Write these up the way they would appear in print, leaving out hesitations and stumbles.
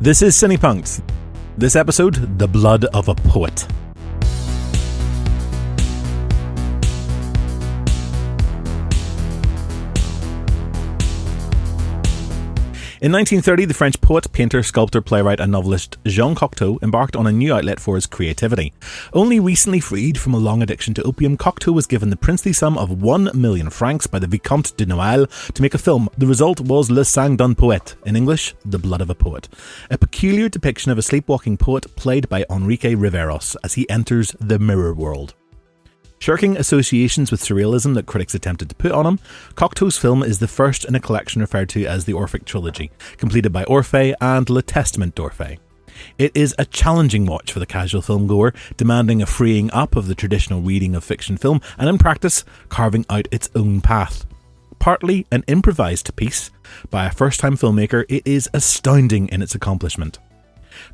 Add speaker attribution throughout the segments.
Speaker 1: This is CinePunked. This episode, The Blood of a Poet. In 1930, the French poet, painter, sculptor, playwright and novelist Jean Cocteau embarked on a new outlet for his creativity. Only recently freed from a long addiction to opium, Cocteau was given the princely sum of 1,000,000 francs by the Vicomte de Noailles to make a film. The result was Le Sang d'un Poète, in English, The Blood of a Poet, a peculiar depiction of a sleepwalking poet played by Enrique Riveros as he enters the mirror world. Shirking associations with surrealism that critics attempted to put on him, Cocteau's film is the first in a collection referred to as the Orphic Trilogy, completed by Orphée and Le Testament d'Orphée. It is a challenging watch for the casual filmgoer, demanding a freeing up of the traditional reading of fiction film and, in practice, carving out its own path. Partly an improvised piece by a first-time filmmaker, it is astounding in its accomplishment.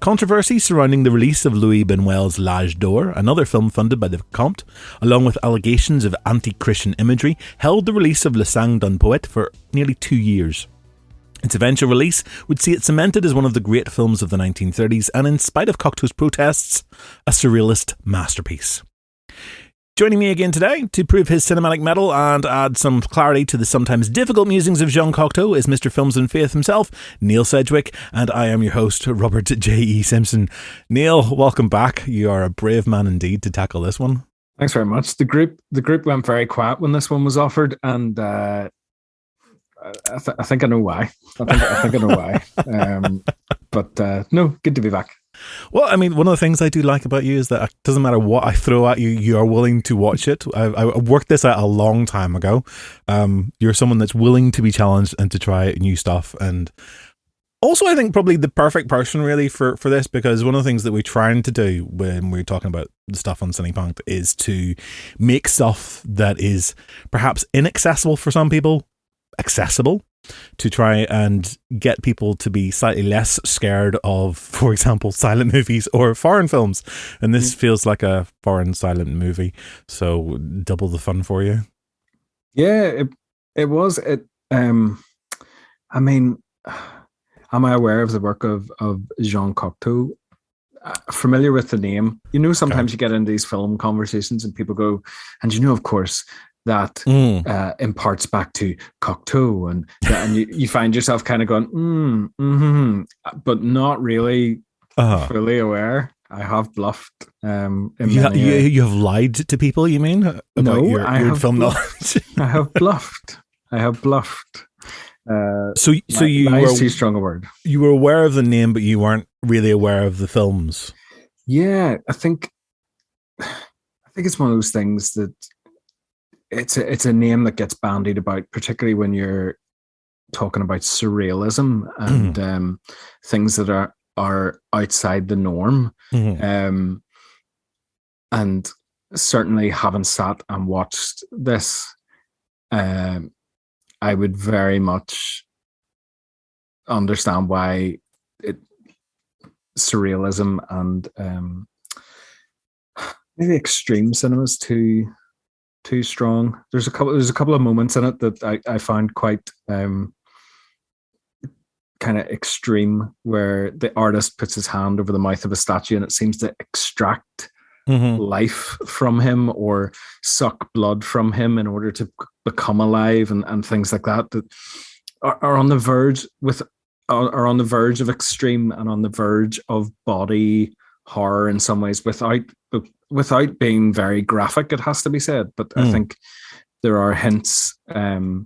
Speaker 1: Controversy surrounding the release of Louis Buñuel's L'Âge d'Or, another film funded by the Vicomte, along with allegations of anti-Christian imagery, held the release of Le Sang d'un Poète for nearly 2 years. Its eventual release would see it cemented as one of the great films of the 1930s and, in spite of Cocteau's protests, a surrealist masterpiece. Joining me again today to prove his cinematic mettle and add some clarity to the sometimes difficult musings of Jean Cocteau is Mr. Films and Faith himself, Neil Sedgwick, and I am your host, Robert J.E. Simpson. Neil, welcome back. You are a brave man indeed to tackle this one.
Speaker 2: Thanks very much. The group went very quiet when this one was offered, and I think I know why. I think I know why. But no, good to be back.
Speaker 1: Well, I mean, one of the things I do like about you is that it doesn't matter what I throw at you, you are willing to watch it. I worked this out a long time ago. You're someone that's willing to be challenged and to try new stuff. And also, I think probably the perfect person really for this, because one of the things that we're trying to do when we're talking about the stuff on CinePunked is to make stuff that is perhaps inaccessible for some people accessible, to try and get people to be slightly less scared of, for example, silent movies or foreign films. And this feels like a foreign silent movie, so double the fun for you.
Speaker 2: Yeah, it was. I mean, am I aware of the work of Jean Cocteau? Familiar with the name. You know, sometimes you get into these film conversations and people go, and you know, of course, that imparts back to Cocteau, and you find yourself kind of going, but not really fully aware. I have bluffed.
Speaker 1: You have lied to people, you mean? About your film knowledge?
Speaker 2: I have bluffed.
Speaker 1: So you were
Speaker 2: too strong a word.
Speaker 1: You were aware of the name, but you weren't really aware of the films.
Speaker 2: Yeah, I think it's one of those things that it's a name that gets bandied about, particularly when you're talking about surrealism and things that are outside the norm. And certainly having sat and watched this, I would very much understand why surrealism and maybe extreme cinema is too strong. There's a couple of moments in it that I found quite kind of extreme, where the artist puts his hand over the mouth of a statue and it seems to extract life from him or suck blood from him in order to become alive, and things like that are on the verge of extreme and on the verge of body horror in some ways, without being very graphic, it has to be said. But I think there are hints of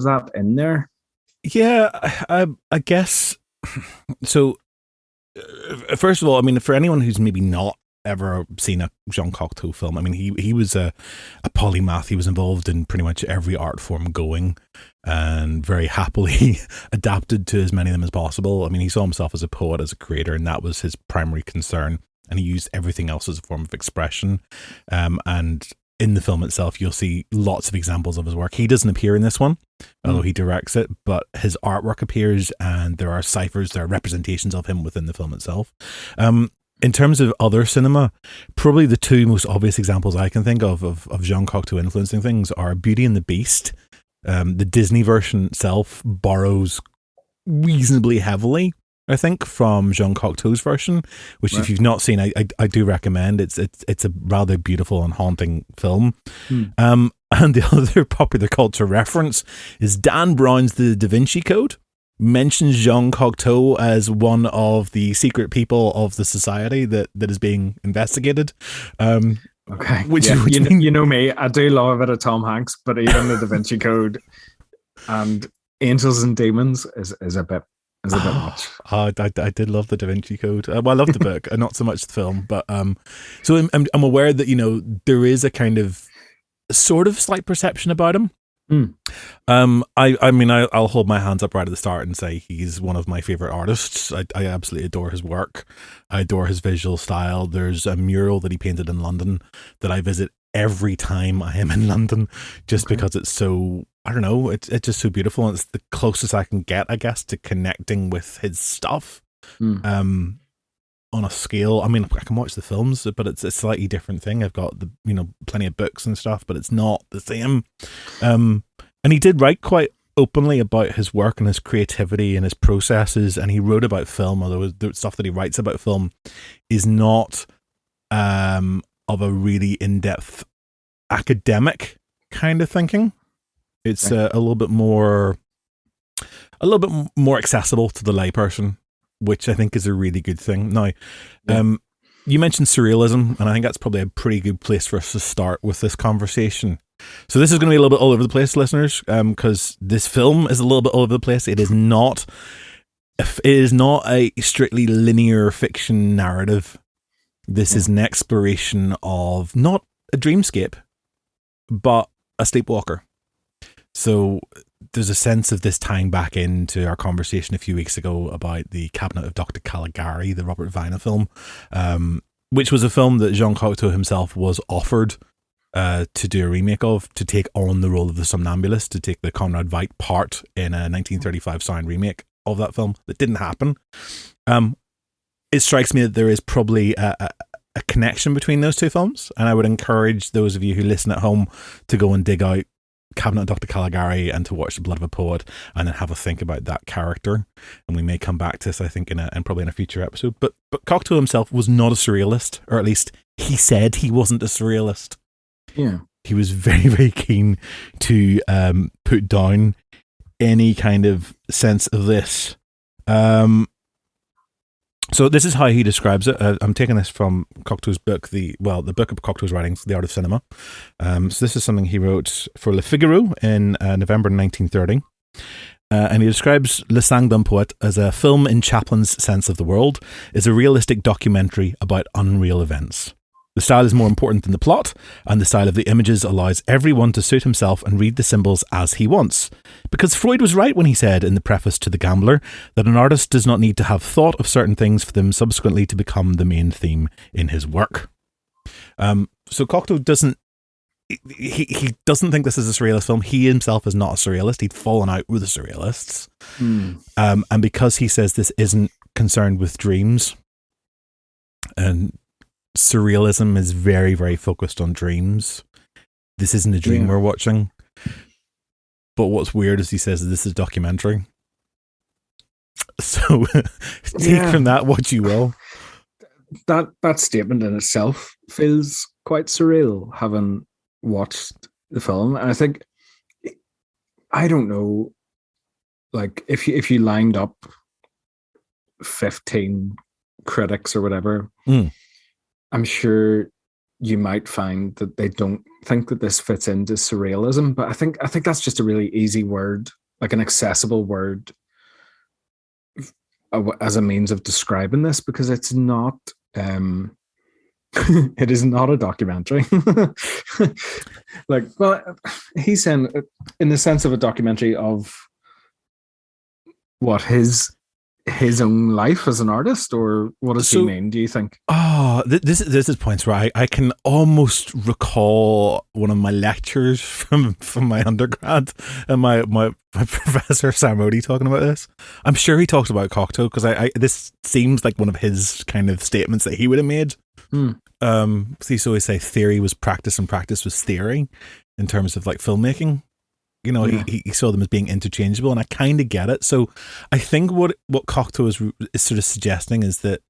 Speaker 2: that in there. Yeah,
Speaker 1: I guess. So, first of all, I mean, for anyone who's maybe not ever seen a Jean Cocteau film, I mean, he was a polymath. He was involved in pretty much every art form going, and very happily adapted to as many of them as possible. I mean, he saw himself as a poet, as a creator, and that was his primary concern. And he used everything else as a form of expression. And in the film itself, you'll see lots of examples of his work. He doesn't appear in this one, although he directs it, but his artwork appears, and there are ciphers, there are representations of him within the film itself. In terms of other cinema, probably the two most obvious examples I can think of Jean Cocteau influencing things are Beauty and the Beast. The Disney version itself borrows reasonably heavily I think, from Jean Cocteau's version, which if you've not seen, I do recommend. It's a rather beautiful and haunting film. And the other popular culture reference is Dan Brown's The Da Vinci Code. Mentions Jean Cocteau as one of the secret people of the society that is being investigated.
Speaker 2: Okay. You know me, I do love a bit of Tom Hanks, but even the Da Vinci Code and Angels and Demons is a bit much.
Speaker 1: I did love the Da Vinci Code. Well, I love the book, not so much the film, but so I'm aware that there is a kind of sort of slight perception about him. I mean, I'll hold my hands up right at the start and say he's one of my favorite artists. I absolutely adore his work. I adore his visual style. There's a mural that he painted in London that I visit every time I am in London, just because it's so, I don't know, it's just so beautiful, and it's the closest I can get, I guess, to connecting with his stuff. On a scale, I mean, I can watch the films, but it's a slightly different thing. I've got plenty of books and stuff, but it's not the same. And he did write quite openly about his work and his creativity and his processes, and he wrote about film, although the stuff that he writes about film is not of a really in-depth academic kind of thinking. It's a little bit more accessible to the layperson, which I think is a really good thing. Now, you mentioned surrealism, and I think that's probably a pretty good place for us to start with this conversation. So this is going to be a little bit all over the place, listeners, because this film is a little bit all over the place. It is not a strictly linear fiction narrative. This is an exploration of not a dreamscape, but a sleepwalker. So there's a sense of this tying back into our conversation a few weeks ago about the Cabinet of Dr. Caligari, the Robert Vine film, which was a film that Jean Cocteau himself was offered to do a remake of, to take on the role of the somnambulist, to take the Conrad Veidt part in a 1935 sound remake of that film. That didn't happen. It strikes me that there is probably a connection between those two films, and I would encourage those of you who listen at home to go and dig out Cabinet of Dr. Caligari and to watch The Blood of a Poet, and then have a think about that character. And we may come back to this, I think, and probably in a future episode. But Cocteau himself was not a surrealist, or at least he said he wasn't a surrealist.
Speaker 2: Yeah,
Speaker 1: he was very, very keen to put down any kind of sense of this. So this is how he describes it. I'm taking this from Cocteau's book, the book of Cocteau's writings, The Art of Cinema. So this is something he wrote for Le Figaro in November 1930. And he describes Le Sang d'un Poète as a film in Chaplin's sense of the world, is a realistic documentary about unreal events. The style is more important than the plot, and the style of the images allows everyone to suit himself and read the symbols as he wants. Because Freud was right when he said in the preface to The Gambler that an artist does not need to have thought of certain things for them subsequently to become the main theme in his work. So Cocteau doesn't he doesn't think this is a surrealist film. He himself is not a surrealist. He'd fallen out with the surrealists. And because he says this isn't concerned with dreams, and surrealism is very, very focused on dreams. This isn't a dream we're watching. But what's weird is he says this is a documentary. So take from that what you will.
Speaker 2: That statement in itself feels quite surreal, having watched the film. And I think, I don't know, like if you lined up 15 critics or whatever, I'm sure you might find that they don't think that this fits into surrealism. But I think that's just a really easy word, like an accessible word as a means of describing this, because it's not it is not a documentary. Like, well, he's saying in the sense of a documentary of what his own life as an artist, or what does he mean, do you think?
Speaker 1: This is points where I can almost recall one of my lectures from my undergrad, and my professor Sam Odie talking about this. I'm sure he talked about Cocteau, because I this seems like one of his kind of statements that he would have made. He used to always say theory was practice and practice was theory in terms of like filmmaking. You know, he saw them as being interchangeable, and I kind of get it. So I think what Cocteau is sort of suggesting is that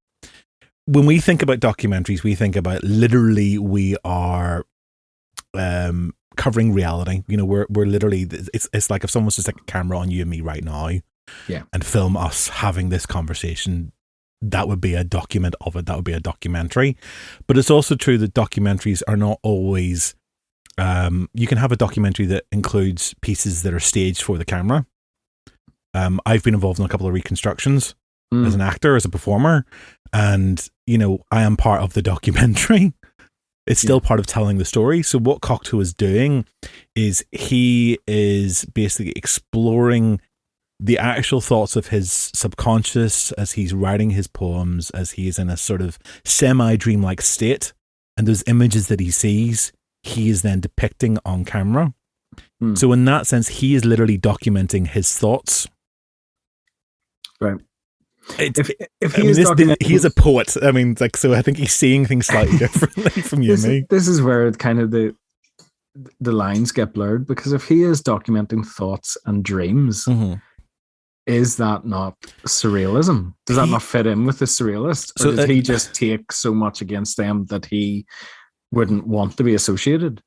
Speaker 1: when we think about documentaries, we think about literally we are covering reality. You know, we're literally, it's like if someone was to stick a camera on you and me right now, and film us having this conversation, that would be a document of it. That would be a documentary. But it's also true that documentaries are not always. You can have a documentary that includes pieces that are staged for the camera. I've been involved in a couple of reconstructions as an actor, as a performer, and you know, I am part of the documentary. It's still part of telling the story. So what Cocteau is doing is he is basically exploring the actual thoughts of his subconscious as he's writing his poems, as he is in a sort of semi-dreamlike state, and those images that he sees, he is then depicting on camera. So in that sense, he is literally documenting his thoughts.
Speaker 2: Right.
Speaker 1: If he is a poet. I mean, like, so I think he's seeing things slightly differently from you and me.
Speaker 2: This is where kind of the lines get blurred, because if he is documenting thoughts and dreams, is that not surrealism? Does that not fit in with the surrealist? Or did he just take so much against them that he wouldn't want to be associated?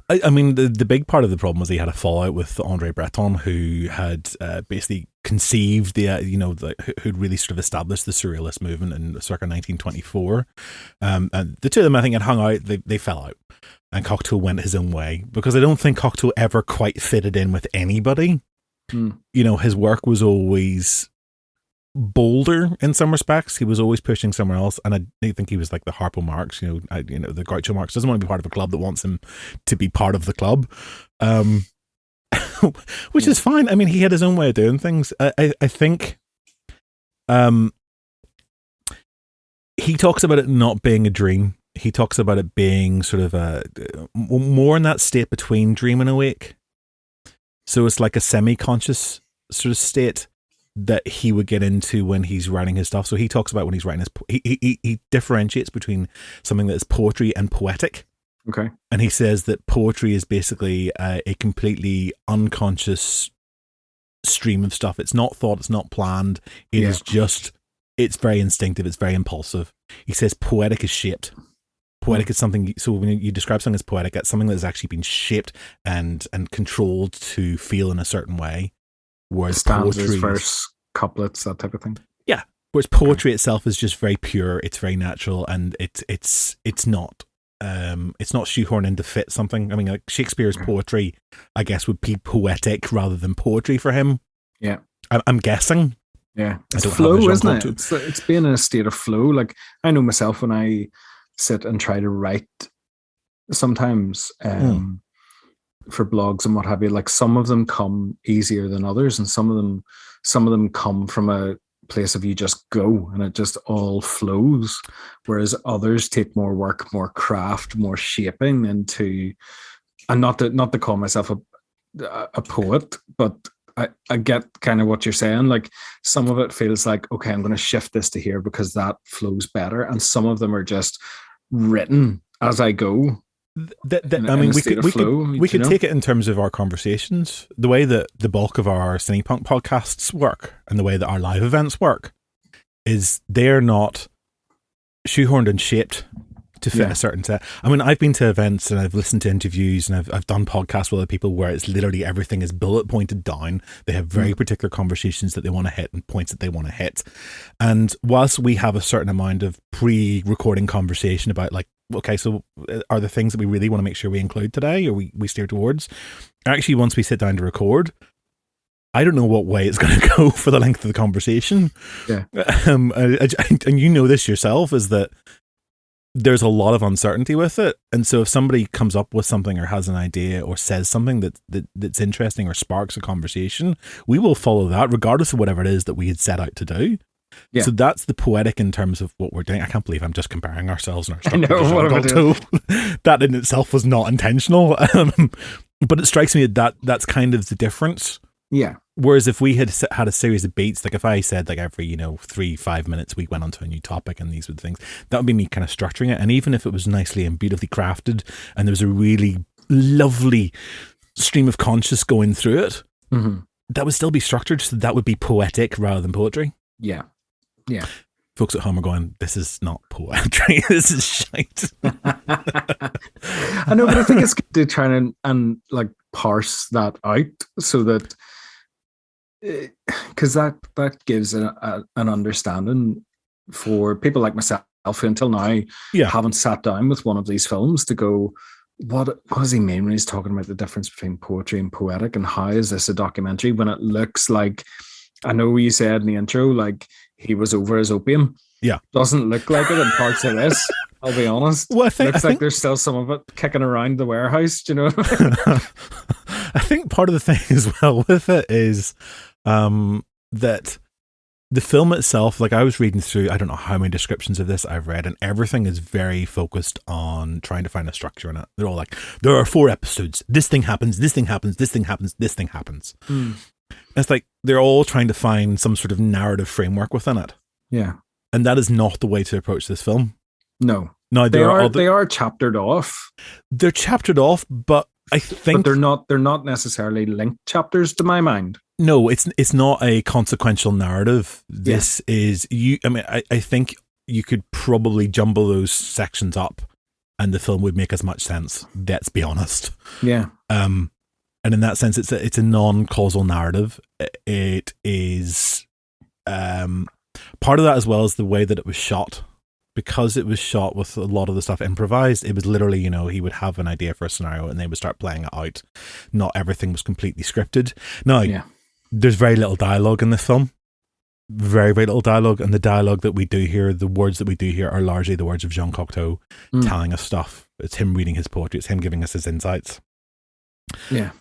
Speaker 1: I mean, the big part of the problem was he had a fallout with Andre Breton, who had basically conceived who'd really sort of established the surrealist movement in circa 1924. And the two of them, I think, had hung out. They fell out, and Cocteau went his own way, because I don't think Cocteau ever quite fitted in with anybody. You know, his work was always bolder in some respects. He was always pushing somewhere else, and I think he was like the Harpo Marx. The Groucho Marx doesn't want to be part of a club that wants him to be part of the club, which is fine. I mean, he had his own way of doing things. I think he talks about it not being a dream. He talks about it being sort of a more in that state between dream and awake. So it's like a semi-conscious sort of state that he would get into when he's writing his stuff. So he talks about when he's writing his, he differentiates between something that is poetry and poetic.
Speaker 2: Okay.
Speaker 1: And he says that poetry is basically a completely unconscious stream of stuff. It's not thought, it's not planned. It is just, it's very instinctive, it's very impulsive. He says poetic is shaped. Poetic is something, so when you describe something as poetic, it's something that has actually been shaped and controlled to feel in a certain way. Whereas
Speaker 2: stanzas, verse, couplets, that type of thing.
Speaker 1: Yeah. Whereas poetry itself is just very pure, it's very natural, and it's not shoehorned in to fit something. I mean, like Shakespeare's poetry, I guess, would be poetic rather than poetry for him.
Speaker 2: Yeah.
Speaker 1: I'm guessing.
Speaker 2: Yeah. It's flow, isn't it? It's being in a state of flow. Like, I know myself when I sit and try to write sometimes for blogs and what have you, like some of them come easier than others, and some of them come from a place of you just go and it just all flows, whereas others take more work, more craft, more shaping into, and not to call myself a poet, but I get kind of what you're saying. Like, some of it feels like, okay, I'm going to shift this to here because that flows better, and some of them are just written as I go.
Speaker 1: I mean, we could take it in terms of our conversations. The way that the bulk of our CinePunked podcasts work and the way that our live events work is they're not shoehorned and shaped to fit a certain set. I mean, I've been to events and I've listened to interviews and I've done podcasts with other people where it's literally everything is bullet pointed down. They have very particular conversations that they want to hit and points that they want to hit. And whilst we have a certain amount of pre-recording conversation about, like, okay, so are the things that we really want to make sure we include today or we steer towards? Actually, once we sit down to record, I don't know what way it's going to go for the length of the conversation.
Speaker 2: Yeah.
Speaker 1: And you know this yourself, is that there's a lot of uncertainty with it. And so if somebody comes up with something or has an idea or says something that's interesting or sparks a conversation, we will follow that regardless of whatever it is that we had set out to do. Yeah. So that's the poetic in terms of what we're doing. I can't believe I'm just comparing ourselves and our structure to Jean Cocteau. That in itself was not intentional. But it strikes me that that's kind of the difference.
Speaker 2: Yeah.
Speaker 1: Whereas if we had a series of beats, like if I said like every 3-5 minutes we went onto a new topic and these were the things, that would be me kind of structuring it. And even if it was nicely and beautifully crafted and there was a really lovely stream of conscious going through it,
Speaker 2: Mm-hmm.
Speaker 1: that would still be structured, so that would be poetic rather than poetry.
Speaker 2: Yeah.
Speaker 1: Folks at home are going, this is not poetry, this is shite.
Speaker 2: I know, but I think it's good to try and like parse that out so that, because that gives an understanding for people like myself who until now haven't sat down with one of these films to go, what does he mean when he's talking about the difference between poetry and poetic, and how is this a documentary when it looks like, I know you said in the intro, like he was over his opium.
Speaker 1: Yeah.
Speaker 2: Doesn't look like it in parts of this, I'll be honest.
Speaker 1: Well, I think
Speaker 2: like there's still some of it kicking around the warehouse, do you know what I mean?
Speaker 1: I think part of the thing as well with it is that the film itself, like I was reading through, I don't know how many descriptions of this I've read, and everything is very focused on trying to find a structure in it. They're all like, there are 4 episodes. This thing happens, this thing happens, this thing happens, this thing happens. It's like they're all trying to find some sort of narrative framework within it.
Speaker 2: Yeah.
Speaker 1: And that is not the way to approach this film.
Speaker 2: No.
Speaker 1: No,
Speaker 2: they are chaptered off.
Speaker 1: They're chaptered off, but I think
Speaker 2: they're not necessarily linked chapters to my mind.
Speaker 1: No, it's not a consequential narrative. This is you. I mean, I think you could probably jumble those sections up, and the film would make as much sense. Let's be honest.
Speaker 2: Yeah.
Speaker 1: And in that sense, it's a non-causal narrative. It is part of that as well as the way that it was shot. Because it was shot with a lot of the stuff improvised, it was literally, he would have an idea for a scenario and they would start playing it out. Not everything was completely scripted. Now, there's very little dialogue in this film. Very, very little dialogue. And the dialogue that we do hear, the words that we do hear are largely the words of Jean Cocteau telling us stuff. It's him reading his poetry. It's him giving us his insights.
Speaker 2: Yeah.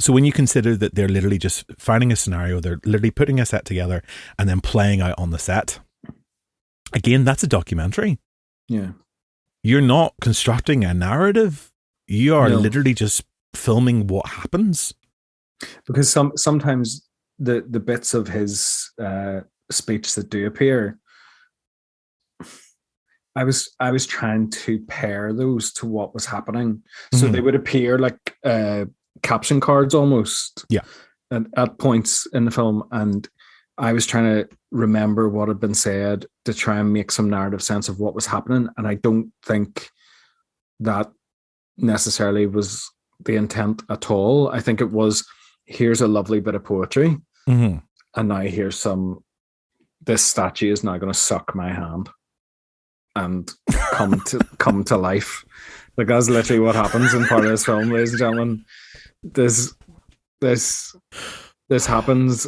Speaker 1: So when you consider that they're literally just finding a scenario, they're literally putting a set together and then playing out on the set. Again, that's a documentary.
Speaker 2: Yeah.
Speaker 1: You're not constructing a narrative. You are literally just filming what happens.
Speaker 2: Because sometimes the bits of his speech that do appear, I was trying to pair those to what was happening. So they would appear like caption cards almost.
Speaker 1: Yeah.
Speaker 2: And at points in the film, and I was trying to remember what had been said to try and make some narrative sense of what was happening. And I don't think that necessarily was the intent at all. I think it was, here's a lovely bit of poetry. And now here's this statue is now going to suck my hand and come to life. Like that's literally what happens in part of this film, ladies and gentlemen. This happens.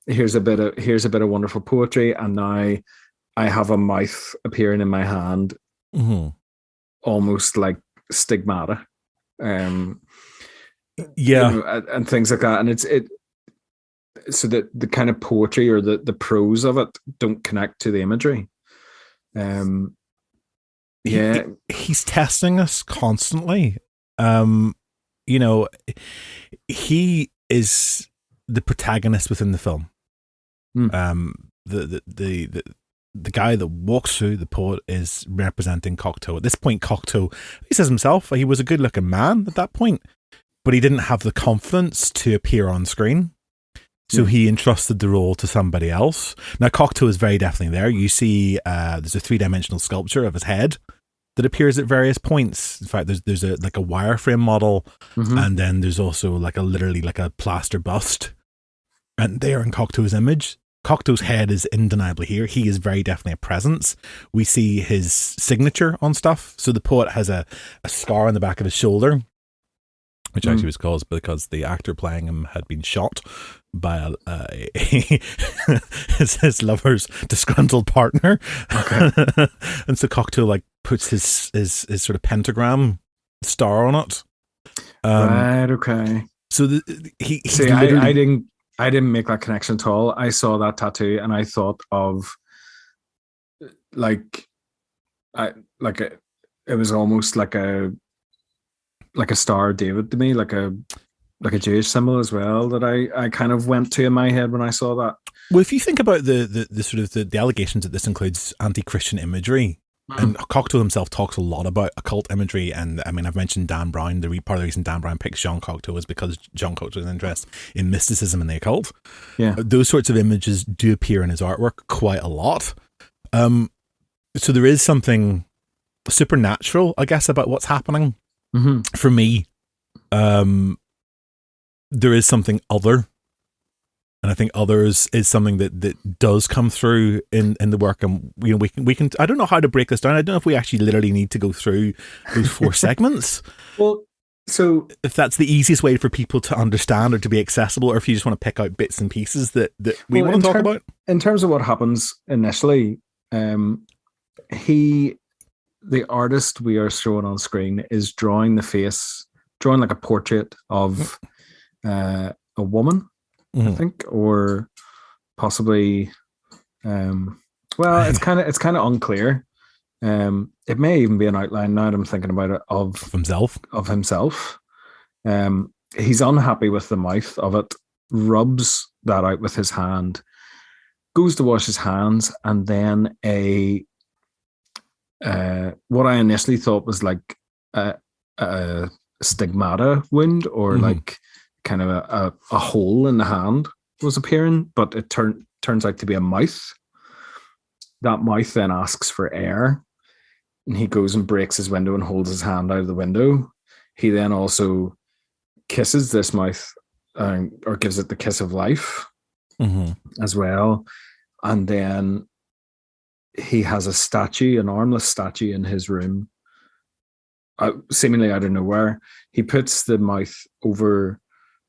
Speaker 2: Here's a bit of wonderful poetry, and now I have a mouth appearing in my hand, almost like stigmata, and things like that. And it's so that the kind of poetry or the prose of it don't connect to the imagery.
Speaker 1: He's testing us constantly. He is the protagonist within the film. The guy that walks through, the poet, is representing Cocteau. At this point, Cocteau, he says himself, he was a good looking man at that point, but he didn't have the confidence to appear on screen. So he entrusted the role to somebody else. Now, Cocteau is very definitely there. You see, there's a 3-dimensional sculpture of his head that appears at various points. In fact, there's a wireframe model, and then there's also literally a plaster bust. And there in Cocteau's image, Cocteau's head is undeniably here. He is very definitely a presence. We see his signature on stuff. So the poet has a scar on the back of his shoulder, which actually was caused because the actor playing him had been shot by his lover's disgruntled partner. Okay. And so Cocteau puts his sort of pentagram star on it.
Speaker 2: Right. Okay.
Speaker 1: So
Speaker 2: I didn't make that connection at all. I saw that tattoo and I thought of it was almost like a Star of David to me, like a Jewish symbol as well, that I kind of went to in my head when I saw that.
Speaker 1: Well, if you think about the sort of the allegations that this includes anti-Christian imagery, And Cocteau himself talks a lot about occult imagery, and I mean, I've mentioned Dan Brown. Part of the reason Dan Brown picks Jean Cocteau is because Jean Cocteau's interest in mysticism and the occult.
Speaker 2: Yeah,
Speaker 1: those sorts of images do appear in his artwork quite a lot. So there is something supernatural, I guess, about what's happening. For me. There is something other. And I think others is something that does come through in the work, and we can. I don't know how to break this down. I don't know if we actually literally need to go through those 4 segments.
Speaker 2: Well, so
Speaker 1: if that's the easiest way for people to understand or to be accessible, or if you just want to pick out bits and pieces that we want to talk about.
Speaker 2: In terms of what happens initially, the artist we are showing on screen is drawing like a portrait of a woman. I think, or possibly, it's kind of unclear. It may even be an outline now that I'm thinking about it of
Speaker 1: himself.
Speaker 2: He's unhappy with the mouth of it, rubs that out with his hand, goes to wash his hands, and then what I initially thought was like a stigmata wound, or like kind of a hole in the hand was appearing, but it turns out to be a mouth. That mouth then asks for air, and he goes and breaks his window and holds his hand out of the window. He then also kisses this mouth, or gives it the kiss of life as well. And then he has a statue, an armless statue in his room, seemingly out of nowhere. He puts the mouth over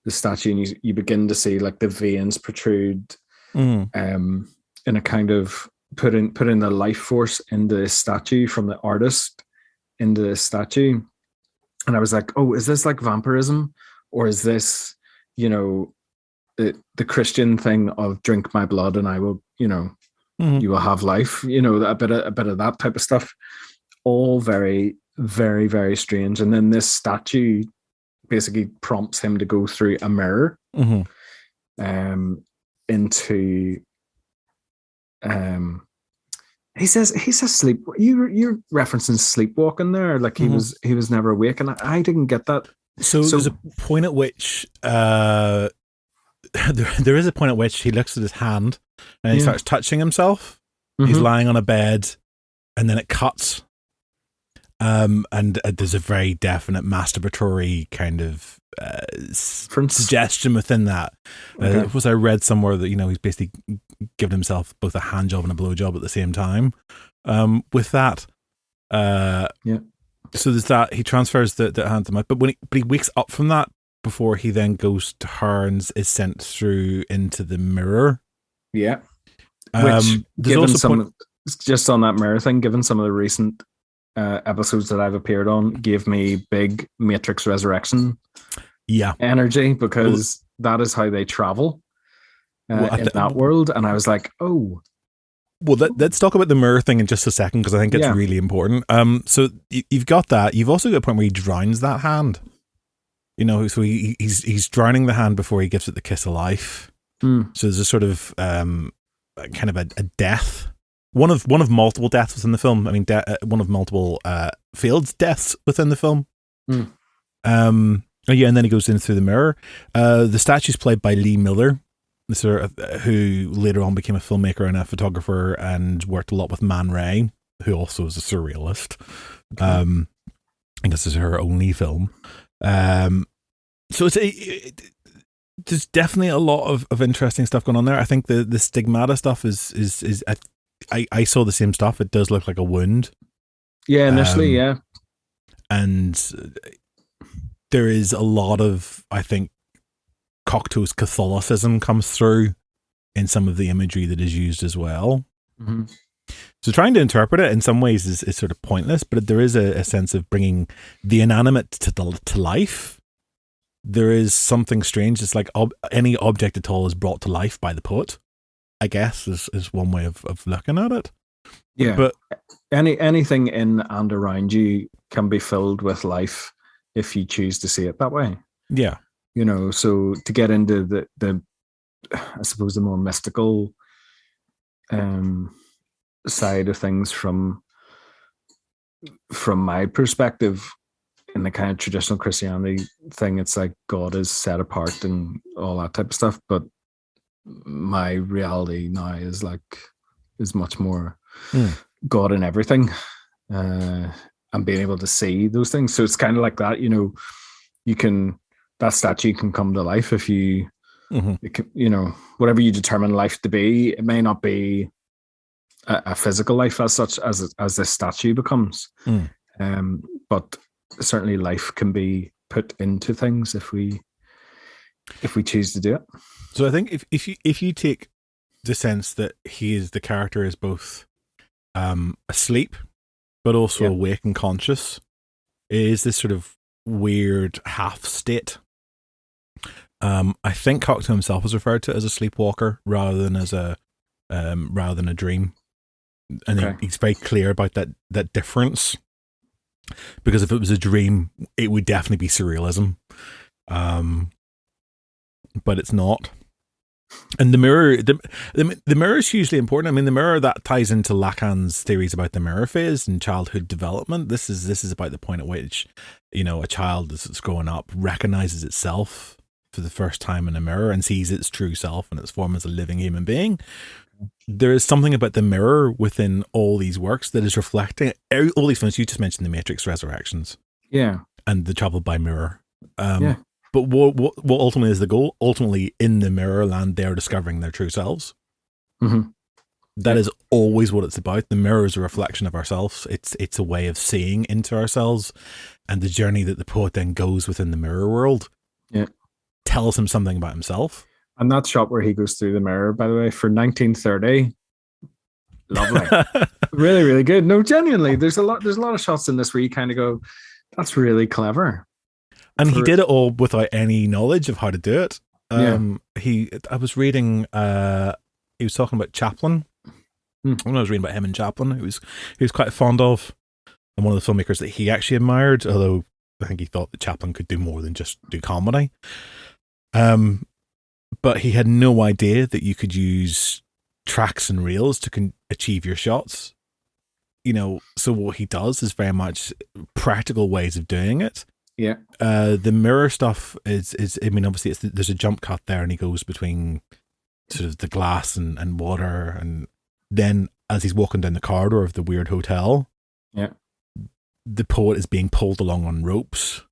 Speaker 2: the statue, and you begin to see like the veins protrude, in a kind of putting the life force into the statue from the artist into the statue. And I was like, oh, is this like vampirism, or is this, the Christian thing of drink my blood and I will, you will have life, a bit of that type of stuff. All very, very, very strange. And then this statue basically prompts him to go through a mirror into he says sleep. You're referencing sleepwalking there, like he was never awake, and I didn't get that.
Speaker 1: So there's a point at which there is a point at which he looks at his hand and he starts touching himself. He's lying on a bed, and then it cuts. And there's a very definite masturbatory kind of suggestion within that. I read somewhere that he's basically given himself both a hand job and a blow job at the same time. With that, so there's that. He transfers the hand to the mouth, but he wakes up from that before he then goes to her and is sent through into the mirror. Yeah, which
Speaker 2: given just on that mirror thing, given some of the recent episodes that I've appeared on, gave me big Matrix Resurrection energy, because that is how they travel in that world. And I was like, oh.
Speaker 1: Well, let's talk about the mirror thing in just a second, because I think it's really important. So you've got that. You've also got a point where he drowns that hand. So he's drowning the hand before he gives it the kiss of life. So there's a sort of kind of a death. One of multiple deaths within the film. I mean, one of multiple failed deaths within the film. And then he goes in through the mirror. The statue's played by Lee Miller, who later on became a filmmaker and a photographer and worked a lot with Man Ray, who also is a surrealist. I think this is her only film. So there's definitely a lot of interesting stuff going on there. I think the stigmata stuff is I saw the same stuff. It does look like a wound.
Speaker 2: Yeah, initially,
Speaker 1: and there is a lot of, I think, Cocteau's Catholicism comes through in some of the imagery that is used as well. So trying to interpret it in some ways is sort of pointless, but there is a sense of bringing the inanimate to life. There is something strange. It's like any object at all is brought to life by the poet, I guess, is one way of looking at it.
Speaker 2: Yeah, but anything in and around you can be filled with life if you choose to see it that way.
Speaker 1: Yeah.
Speaker 2: So to get into the I suppose the more mystical side of things from from my perspective, in the kind of traditional Christianity thing, it's like God is set apart and all that type of stuff. But my reality now is much more God in everything, and being able to see those things. So it's kind of like that, that statue can come to life if you, it can, whatever you determine life to be. It may not be a physical life as such as this statue becomes, but certainly life can be put into things if we choose to do it.
Speaker 1: So I think if you take the sense that the character is both asleep but also awake and conscious, it is this sort of weird half state. I think Cocteau himself was referred to as a sleepwalker rather than a dream, and he's very clear about that difference. Because if it was a dream, it would definitely be surrealism, but it's not. And the mirror, the mirror is hugely important. I mean, the mirror, that ties into Lacan's theories about the mirror phase and childhood development. This is about the point at which, a child that's growing up recognizes itself for the first time in a mirror and sees its true self and its form as a living human being. There is something about the mirror within all these works that is reflecting all these films. You just mentioned The Matrix Resurrections, and The Travel by Mirror. But what ultimately is the goal? Ultimately, in the mirror land, they're discovering their true selves. That is always what it's about. The mirror is a reflection of ourselves. It's a way of seeing into ourselves, and the journey that the poet then goes within the mirror world tells him something about himself.
Speaker 2: And that shot where he goes through the mirror, by the way, for 1930, lovely. Really, really good. No, genuinely, there's a lot of shots in this where you kind of go, that's really clever.
Speaker 1: And he did it all without any knowledge of how to do it. I was reading, he was talking about Chaplin. When I was reading about him and Chaplin, he was quite fond of, and one of the filmmakers that he actually admired, although I think he thought that Chaplin could do more than just do comedy. But he had no idea that you could use tracks and reels to achieve your shots. So what he does is very much practical ways of doing it.
Speaker 2: Yeah.
Speaker 1: The mirror stuff is I mean, obviously there's a jump cut there and he goes between sort of the glass and water, and then as he's walking down the corridor of the weird hotel, the poet is being pulled along on ropes.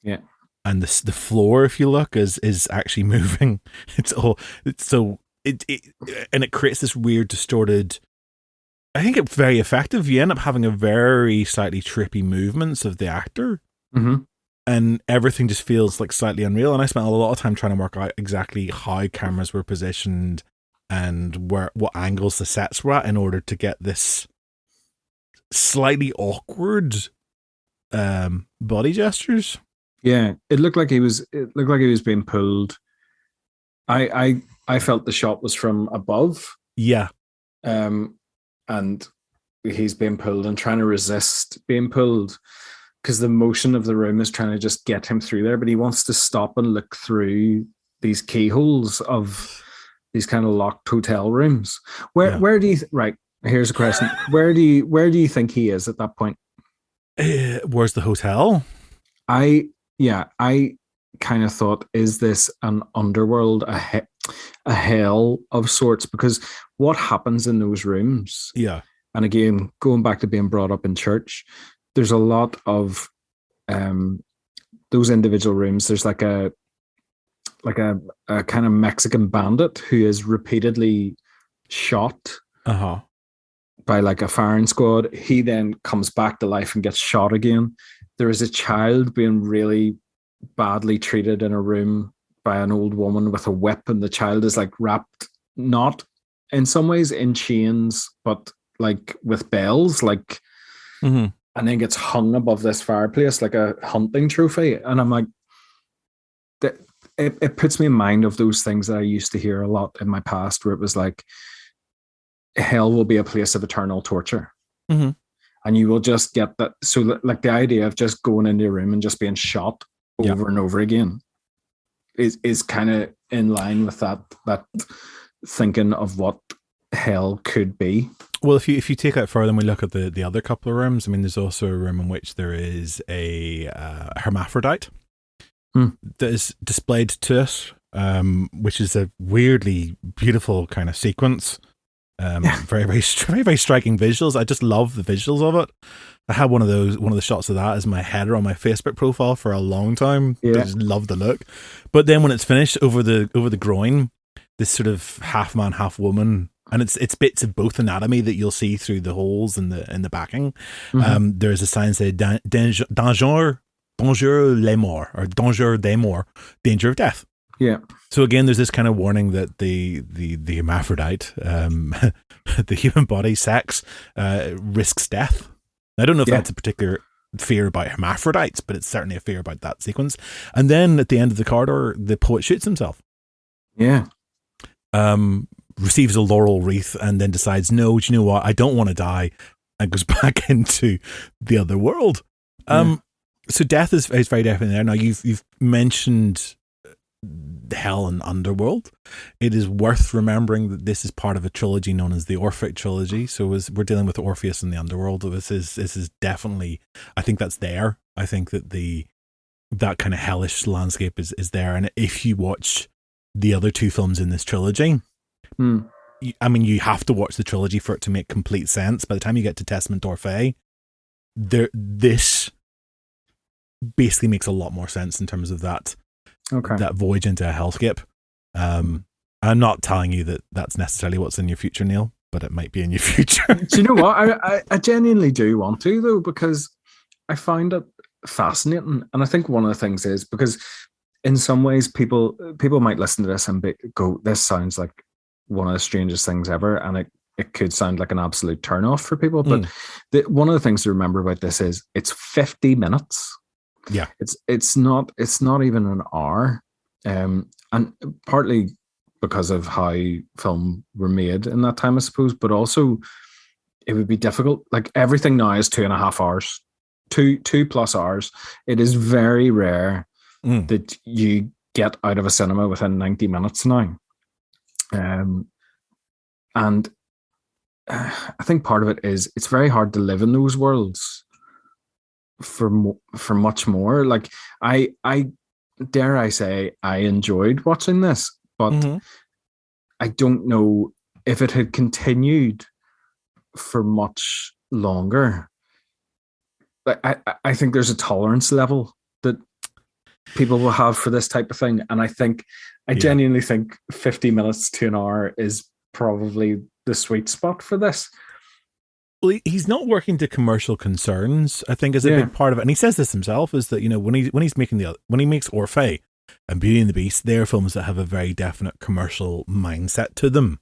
Speaker 1: Yeah. And the floor, if you look, is actually moving. It creates this weird distorted. I think it's very effective. You end up having a very slightly trippy movements of the actor, and everything just feels like slightly unreal. And I spent a lot of time trying to work out exactly how cameras were positioned and what angles the sets were at in order to get this slightly awkward body gestures.
Speaker 2: Yeah, it looked like he was being pulled. I felt the shot was from above.
Speaker 1: Yeah.
Speaker 2: And he's being pulled and trying to resist being pulled because the motion of the room is trying to just get him through there, but he wants to stop and look through these keyholes of these kind of locked hotel rooms. Where do you right? Here's a question. Where do you think he is at that point?
Speaker 1: Where's the hotel?
Speaker 2: I kind of thought, is this an underworld, a hell of sorts? Because what happens in those rooms? Yeah. And again, going back to being brought up in church, there's a lot of those individual rooms. There's like a kind of Mexican bandit who is repeatedly shot by like a firing squad. He then comes back to life and gets shot again. There is a child being really badly treated in a room by an old woman with a whip, and the child is like wrapped, not in some ways in chains, but like with bells, like, and then gets hung above this fireplace like a hunting trophy. And I'm like, it puts me in mind of those things that I used to hear a lot in my past, where it was like, hell will be a place of eternal torture. And you will just get that. So like the idea of just going into a room and just being shot over and over again is kind of in line with that thinking of what hell could be.
Speaker 1: Well, if you take that further and we look at the other couple of rooms, I mean, there's also a room in which there is a hermaphrodite that is displayed to us, which is a weirdly beautiful kind of sequence. Very, very, very, very striking visuals. I just love the visuals of it. I had one of the shots of that as my header on my Facebook profile for a long time.
Speaker 2: Yeah.
Speaker 1: I just love the look. But then when it's finished, over the groin, this sort of half man, half woman, and it's bits of both anatomy that you'll see through the holes in the backing. There's a sign say danger les morts, or danger des morts, danger of death.
Speaker 2: Yeah.
Speaker 1: So again, there's this kind of warning that the hermaphrodite, the human body, sex, risks death. I don't know if that's a particular fear about hermaphrodites, but it's certainly a fear about that sequence. And then at the end of the corridor, the poet shoots himself.
Speaker 2: Yeah.
Speaker 1: Receives a laurel wreath and then decides, no, do you know what? I don't want to die, and goes back into the other world. So death is very definitely there. Now you've mentioned hell and underworld. It is worth remembering that this is part of a trilogy known as the Orphic trilogy. So as we're dealing with Orpheus and the underworld, this is definitely, I think that's there. I think that that kind of hellish landscape is there. And if you watch the other two films in this trilogy, I mean, you have to watch the trilogy for it to make complete sense. By the time you get to Testament d'Orphée, this basically makes a lot more sense in terms of that voyage into a hellscape. I'm not telling you that that's necessarily what's in your future, Neil, but it might be in your future.
Speaker 2: Do you know what? I genuinely do want to, though, because I find it fascinating. And I think one of the things is because in some ways people might listen to this and go, this sounds like one of the strangest things ever. And it could sound like an absolute turn-off for people. But one of the things to remember about this is it's 50 minutes.
Speaker 1: Yeah,
Speaker 2: it's not even an hour, and partly because of how film were made in that time, I suppose. But also, it would be difficult. Like everything now is 2.5 hours, 2+ hours. It is very rare that you get out of a cinema within 90 minutes now, and I think part of it is it's very hard to live in those worlds for much more. Like I dare I say I enjoyed watching this, but I don't know if it had continued for much longer. Like I think there's a tolerance level that people will have for this type of thing, and I genuinely think 50 minutes to an hour is probably the sweet spot for this.
Speaker 1: Well, he's not working to commercial concerns, I think, is a big part of it. And he says this himself, is that, you know, when he makes Orpheus and Beauty and the Beast, they're films that have a very definite commercial mindset to them.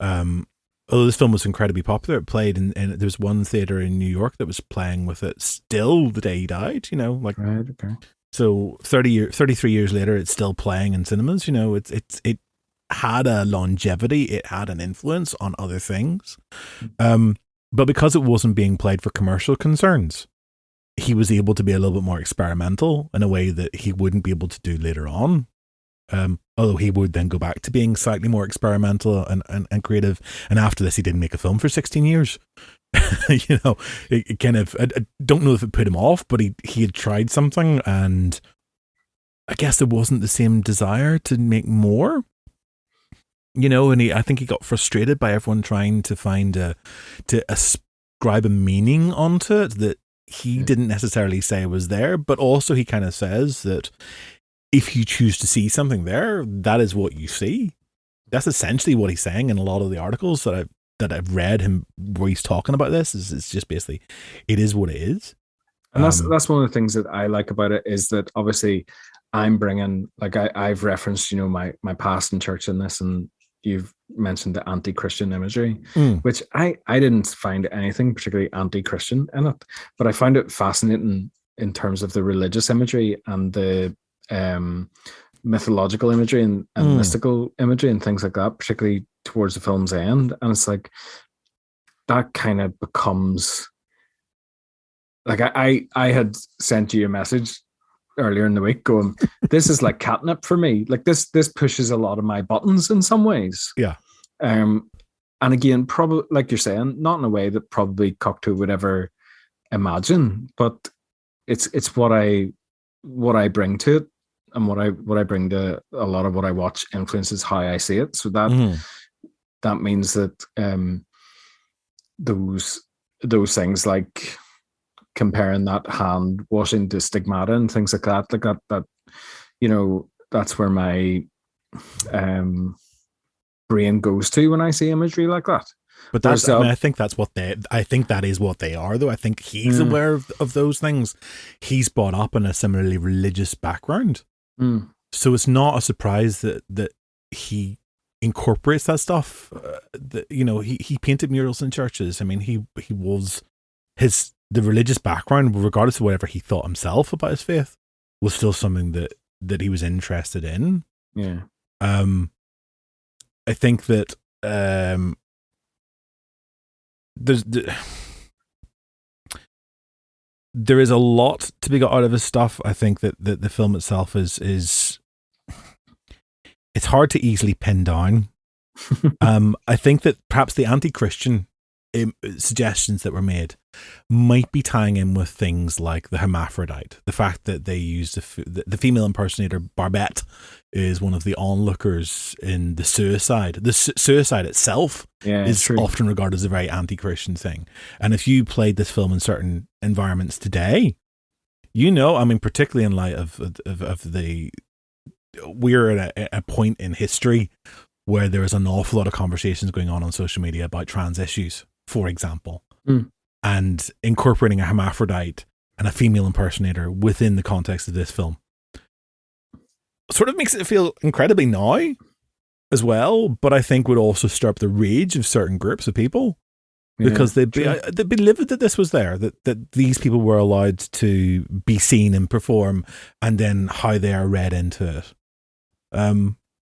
Speaker 1: Although this film was incredibly popular, it played in there was one theater in New York that was playing with it still the day he died, you know, like,
Speaker 2: right, okay.
Speaker 1: So 33 years later, it's still playing in cinemas, you know, it had a longevity, it had an influence on other things. But because it wasn't being played for commercial concerns, he was able to be a little bit more experimental in a way that he wouldn't be able to do later on. Although he would then go back to being slightly more experimental and creative. And after this, he didn't make a film for 16 years. You know, it kind of, I don't know if it put him off, but he had tried something, and I guess there wasn't the same desire to make more. You know, and I think he got frustrated by everyone trying to to ascribe a meaning onto it that he didn't necessarily say was there, but also he kind of says that if you choose to see something there, that is what you see. That's essentially what he's saying in a lot of the articles that I've read him where he's talking about this. It's just basically, it is what it is.
Speaker 2: And that's one of the things that I like about it, is that obviously I'm bringing, like I've referenced, you know, my past in church in this, and you've mentioned the anti-Christian imagery, which I didn't find anything particularly anti-Christian in it, but I found it fascinating in terms of the religious imagery and the mythological imagery and mystical imagery and things like that, particularly towards the film's end. And it's like, that kind of becomes like, I had sent you a message earlier in the week going, this is like catnip for me. Like this pushes a lot of my buttons in some ways.
Speaker 1: Yeah.
Speaker 2: again, probably like you're saying, not in a way that probably Cocteau would ever imagine, but it's what I bring to it, and what I bring to a lot of what I watch influences how I see it. So that means that those things like comparing that hand washing to stigmata and things like that, that's where my brain goes to when I see imagery like that.
Speaker 1: But that's, I think that is what they are, though. I think he's aware of those things. He's brought up in a similarly religious background. So it's not a surprise that he incorporates that stuff. He painted murals in churches. I mean, he was the religious background, regardless of whatever he thought himself about his faith, was still something that he was interested in.
Speaker 2: Yeah.
Speaker 1: I think that there is a lot to be got out of his stuff. I think that the film itself is it's hard to easily pin down. I think that perhaps the anti-Christian suggestions that were made might be tying in with things like the hermaphrodite, the fact that they used the female impersonator Barbette is one of the onlookers in the suicide. The suicide itself is often regarded as a very anti-Christian thing. And if you played this film in certain environments today, I mean, particularly in light of the, we're at a point in history where there is an awful lot of conversations going on social media about trans issues, for example, and incorporating a hermaphrodite and a female impersonator within the context of this film sort of makes it feel incredibly now as well, but I think would also stir up the rage of certain groups of people, because they'd be livid that this was there, that these people were allowed to be seen and perform, and then how they are read into it.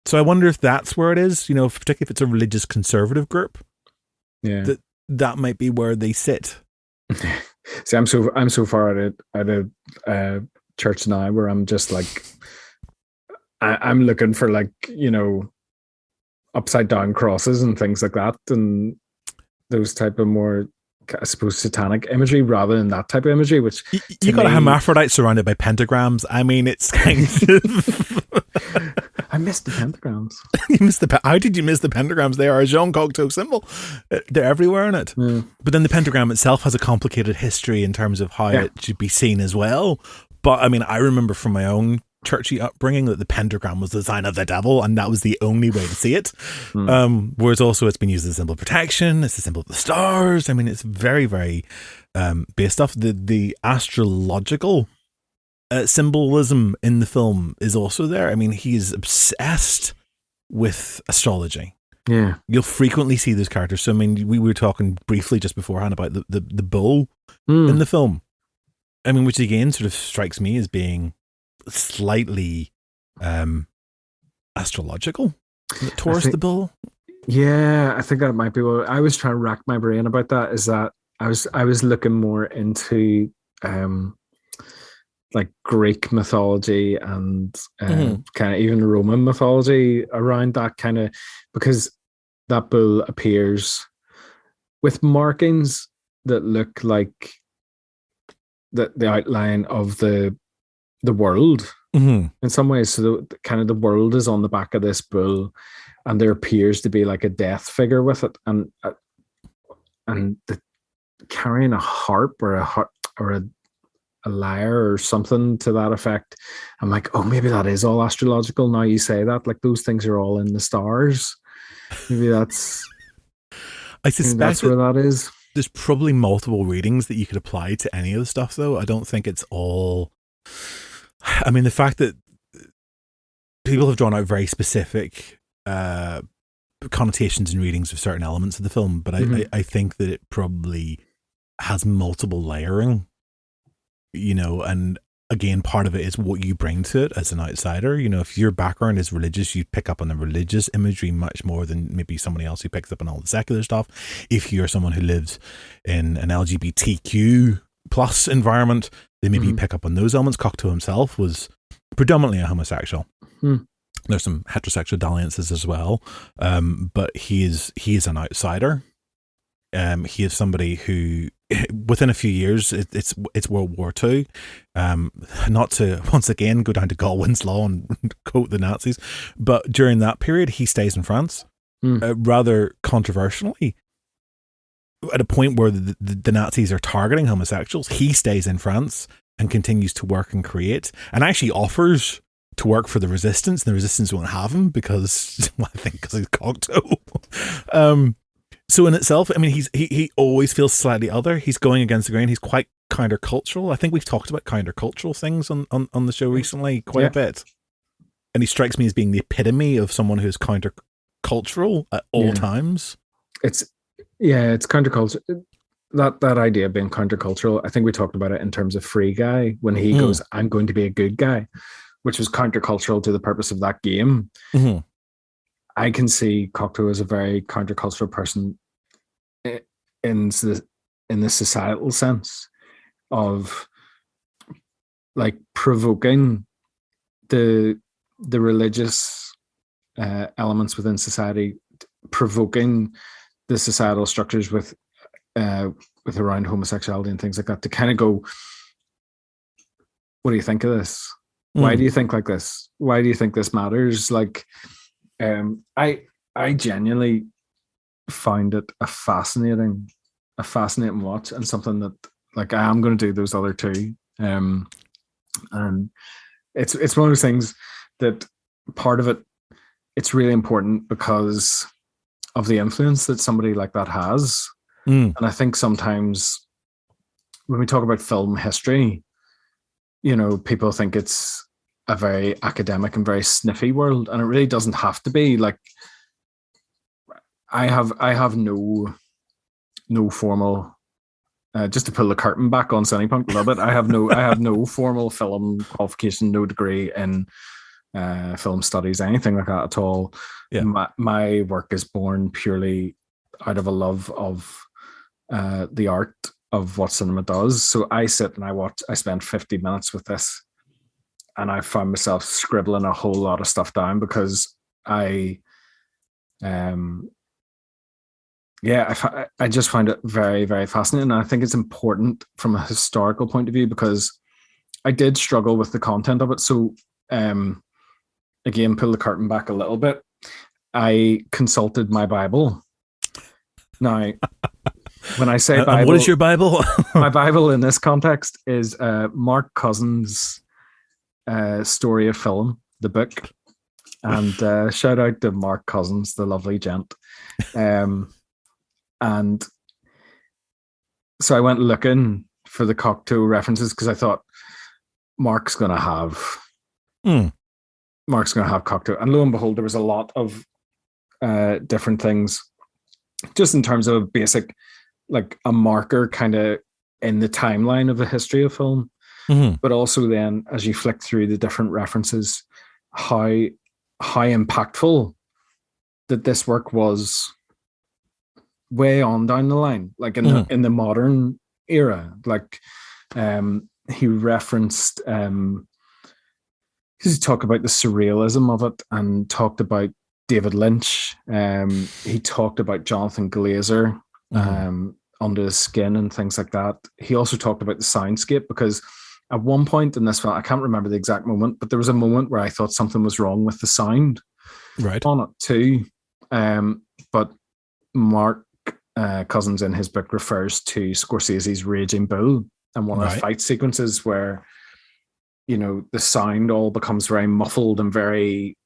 Speaker 1: So I wonder if that's where it is, particularly if it's a religious conservative group. Yeah. That might be where they sit.
Speaker 2: See, I'm so far at a church now where I'm just like, I'm looking for upside down crosses and things like that, and those type of more, I suppose, satanic imagery rather than that type of imagery. Which
Speaker 1: you got a hermaphrodite surrounded by pentagrams. I mean, it's kind of.
Speaker 2: I missed the pentagrams.
Speaker 1: You missed how did you miss the pentagrams? They are a Jean Cocteau symbol. They're everywhere in it. Yeah. But then the pentagram itself has a complicated history in terms of how it should be seen as well. But I mean, I remember from my own churchy upbringing that the pentagram was the sign of the devil, and that was the only way to see it. Whereas also it's been used as a symbol of protection. It's a symbol of the stars. I mean, it's very, very base stuff. The astrological symbolism in the film is also there. I mean, he's obsessed with astrology.
Speaker 2: Yeah,
Speaker 1: you'll frequently see those characters. So I mean, we were talking briefly just beforehand about the bull in the film. I mean, which again sort of strikes me as being slightly astrological. Taurus, the bull.
Speaker 2: Yeah, I think that might be what I was trying to rack my brain about. That is that I was looking more into like Greek mythology and kind of even Roman mythology around that kind of, because that bull appears with markings that look like the outline of the world in some ways. So the world is on the back of this bull, and there appears to be like a death figure with it, and carrying a harp or a lyre or something to that effect. I'm like, oh, maybe that is all astrological. Now you say that, like those things are all in the stars. Maybe that's.
Speaker 1: I suspect
Speaker 2: that's where that is.
Speaker 1: There's probably multiple readings that you could apply to any of the stuff, though. I don't think it's all. I mean, the fact that people have drawn out very specific connotations and readings of certain elements of the film, but I think that it probably has multiple layering, and again, part of it is what you bring to it as an outsider. If your background is religious, you pick up on the religious imagery much more than maybe somebody else who picks up on all the secular stuff. If you're someone who lives in an LGBTQ plus environment, then maybe you pick up on those elements. Cocteau himself was predominantly a homosexual. There's some heterosexual dalliances as well, but he is an outsider. He is somebody who, within a few years, it's World War II. Not to once again go down to Galwin's Law and quote the Nazis, but during that period, he stays in France, rather controversially. At a point where the Nazis are targeting homosexuals, he stays in France and continues to work and create, and actually offers to work for the resistance, and the resistance won't have him because, well, I think because he's Cocteau. So in itself, I mean, he always feels slightly other. He's going against the grain. He's quite countercultural. I think we've talked about countercultural things on the show recently quite a bit. And he strikes me as being the epitome of someone who's countercultural at all times.
Speaker 2: It's countercultural. That idea of being countercultural, I think we talked about it in terms of Free Guy, when he goes, I'm going to be a good guy, which was countercultural to the purpose of that game. Mm-hmm. I can see Cocteau as a very countercultural person in the societal sense of like provoking the religious elements within society, provoking the societal structures with around homosexuality and things like that, to kind of go, what do you think of this? Why do you think like this? Why do you think this matters? Like, I genuinely find it a fascinating watch, and something that, like, I am going to do those other two. And it's one of those things that part of it, it's really important because of the influence that somebody like that has. And I think sometimes when we talk about film history, you know, people think it's a very academic and very sniffy world, and it really doesn't have to be. Like, I have no formal, just to pull the curtain back on CinePunked a little bit, I have no formal film qualification, no degree in film studies, anything like that at all. My work is born purely out of a love of the art of what cinema does. So I sit and I spend 50 minutes with this, and I found myself scribbling a whole lot of stuff down because I just find it very, very fascinating. And I think it's important from a historical point of view because I did struggle with the content of it. So again, pull the curtain back a little bit. I consulted my Bible. Now, when I say Bible,
Speaker 1: what is your Bible?
Speaker 2: My Bible in this context is Mark Cousins' Story of Film, the book. And shout out to Mark Cousins, the lovely gent. And so I went looking for the Cocteau references because I thought Mark's going to have Cocteau. And lo and behold, there was a lot of different things, just in terms of basic, like a marker kind of in the timeline of the history of film. Mm-hmm. But also then, as you flick through the different references, how impactful that this work was way on down the line, like in the modern era. Like he referenced, he talked about the surrealism of it and talked about David Lynch. He talked about Jonathan Glazer, Under the Skin and things like that. He also talked about the soundscape, because at one point in this film, I can't remember the exact moment, but there was a moment where I thought something was wrong with the sound on it too. But Mark Cousins in his book refers to Scorsese's Raging Bull, and one of the fight sequences where, you know, the sound all becomes very muffled and very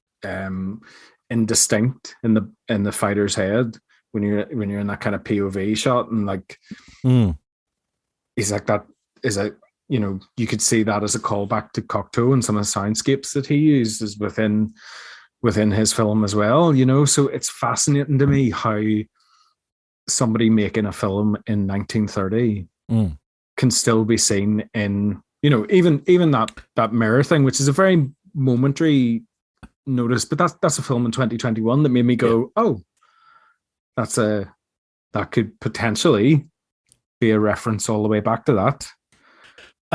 Speaker 2: indistinct in the fighter's head when you're in that kind of POV shot, and like he's like, that is a, you know, you could see that as a callback to Cocteau and some of the soundscapes that he uses within his film as well, you know. So it's fascinating to me how somebody making a film in 1930 can still be seen in, you know, even that mirror thing, which is a very momentary notice, but that's a film in 2021 that made me go, oh, that could potentially be a reference all the way back to that.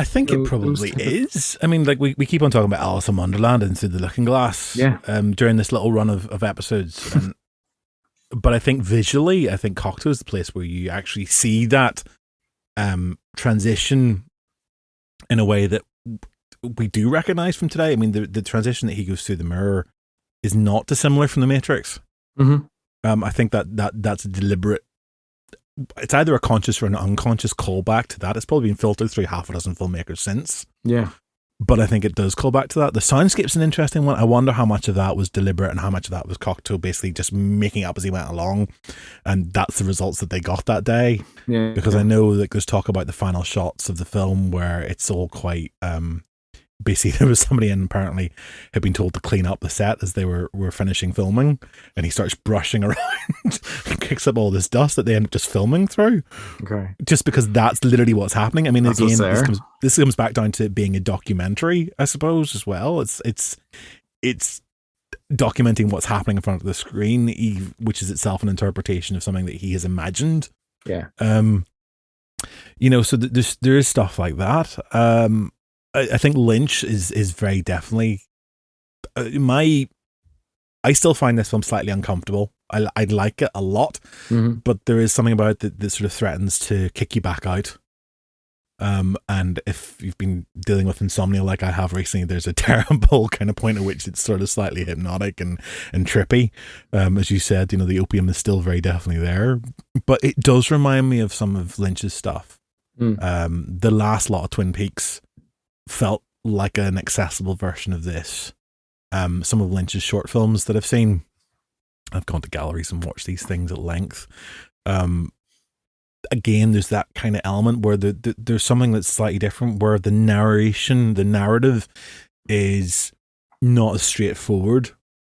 Speaker 1: I think it probably is. I mean, like we keep on talking about Alice in Wonderland and Through the Looking Glass during this little run of episodes. But I think visually, I think Cocteau is the place where you actually see that transition in a way that we do recognize from today. I mean, the transition that he goes through the mirror is not dissimilar from The Matrix.
Speaker 2: Mm-hmm.
Speaker 1: I think that's a deliberate. It's either a conscious or an unconscious callback to that. It's probably been filtered through half a dozen filmmakers since.
Speaker 2: Yeah.
Speaker 1: But I think it does call back to that. The soundscape's an interesting one. I wonder how much of that was deliberate and how much of that was Cocteau basically just making it up as he went along. And that's the results that they got that day.
Speaker 2: Yeah.
Speaker 1: Because I know that there's talk about the final shots of the film where it's all quite... basically, there was somebody in apparently had been told to clean up the set as they were finishing filming, and he starts brushing around and kicks up all this dust that they end up just filming through.
Speaker 2: Okay.
Speaker 1: Just because that's literally what's happening. I mean, that's again, this comes back down to it being a documentary, I suppose, as well. It's documenting what's happening in front of the screen, which is itself an interpretation of something that he has imagined.
Speaker 2: Yeah.
Speaker 1: So there is stuff like that. I think Lynch is very definitely I still find this film slightly uncomfortable. I like it a lot, but there is something about it that sort of threatens to kick you back out. And if you've been dealing with insomnia like I have recently, there's a terrible kind of point at which it's sort of slightly hypnotic and trippy. As you said, the opium is still very definitely there, but it does remind me of some of Lynch's stuff. The last lot of Twin Peaks felt like an accessible version of this. Some of Lynch's short films that I've seen, I've gone to galleries and watched these things at length. Again, there's that kind of element where there's something that's slightly different, where the narrative is not as straightforward,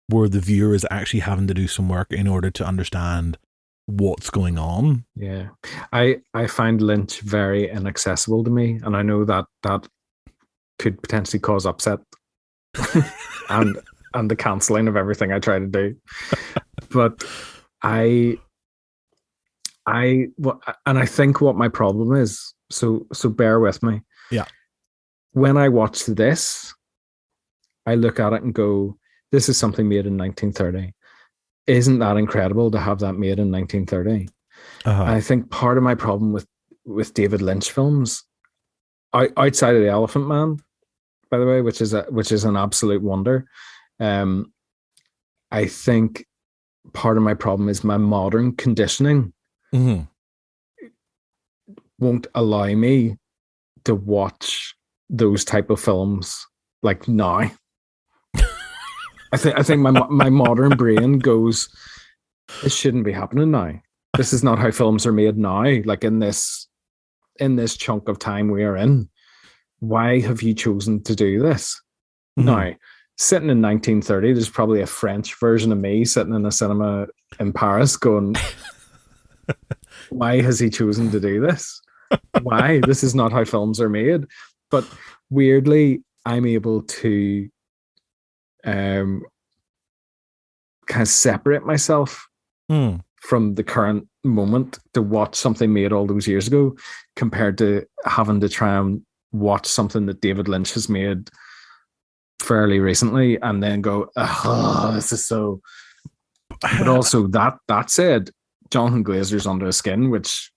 Speaker 1: where the viewer is actually having to do some work in order to understand what's going on.
Speaker 2: Yeah. I find Lynch very inaccessible to me, and I know that could potentially cause upset and the cancelling of everything I try to do. But I think what my problem is, so bear with me.
Speaker 1: Yeah.
Speaker 2: When I watch this, I look at it and go, this is something made in 1930. Isn't that incredible to have that made in 1930? I think part of my problem with David Lynch films, outside of The Elephant Man, by the way, which is an absolute wonder, I think part of my problem is my modern conditioning won't allow me to watch those type of films like now. I think my modern brain goes, this shouldn't be happening now. This is not how films are made now. Like in this chunk of time we are in, why have you chosen to do this? Now, sitting in 1930, there's probably a French version of me sitting in a cinema in Paris going, why has he chosen to do this? Why? This is not how films are made. But weirdly, I'm able to kind of separate myself from the current moment to watch something made all those years ago, compared to having to try and watch something that David Lynch has made fairly recently and then go, oh, this is so. But also that said, Jonathan Glazer's Under the Skin, which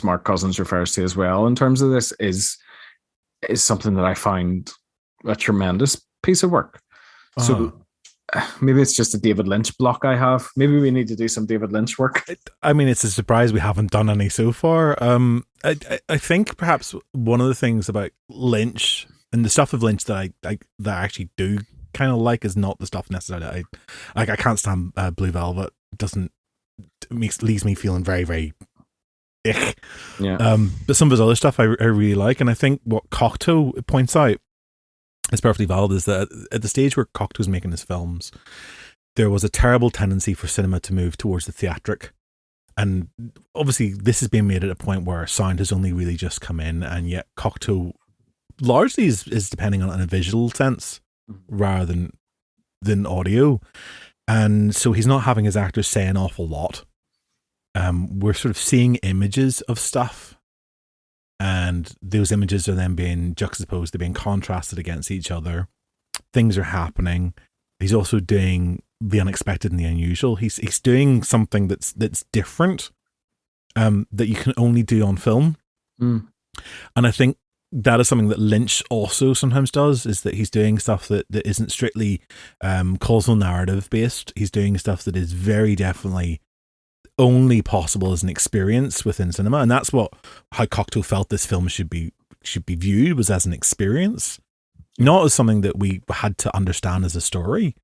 Speaker 2: Mark Cousins refers to as well in terms of this, is something that I find a tremendous piece of work. So maybe it's just a David Lynch block I have. Maybe we need to do some David Lynch work.
Speaker 1: I mean, it's a surprise we haven't done any so far. I think perhaps one of the things about Lynch and the stuff of Lynch that I actually do kind of like is not the stuff necessarily I can't stand Blue Velvet. Leaves me feeling very, very ick.
Speaker 2: Yeah.
Speaker 1: But some of his other stuff I really like, and I think what Cocteau points out is perfectly valid, is that at the stage where Cocteau's making his films, there was a terrible tendency for cinema to move towards the theatric. And obviously this is being made at a point where sound has only really just come in, and yet Cocteau largely is depending on a visual sense rather than audio. And so he's not having his actors say an awful lot. We're sort of seeing images of stuff. and those images are then being juxtaposed, they're being contrasted against each other. Things are happening. He's also doing the unexpected and the unusual. He's doing something that's different, that you can only do on film. And I think that is something that Lynch also sometimes does, is that he's doing stuff that isn't strictly causal narrative based. He's doing stuff that is very definitely only possible as an experience within cinema, and that's how Cocteau felt this film should be viewed, was as an experience, not as something that we had to understand as a story,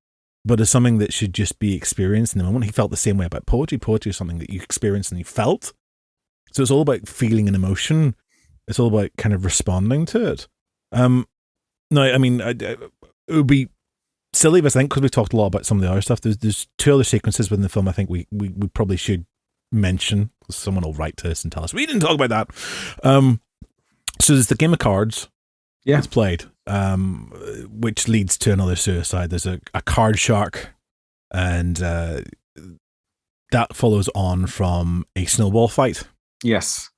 Speaker 1: but as something that should just be experienced in the moment. He felt the same way about poetry. Poetry is something that you experienced and you felt. So it's all about feeling an emotion. It's all about kind of responding to it. No, I mean, it would be silly, but I think because we've talked a lot about some of the other stuff, there's two other sequences within the film I think we probably should mention. Someone will write to us and tell us we didn't talk about that. So there's the game of cards. Yeah, it's played, which leads to another suicide. There's a card shark, and that follows on from a snowball fight.
Speaker 2: Yes,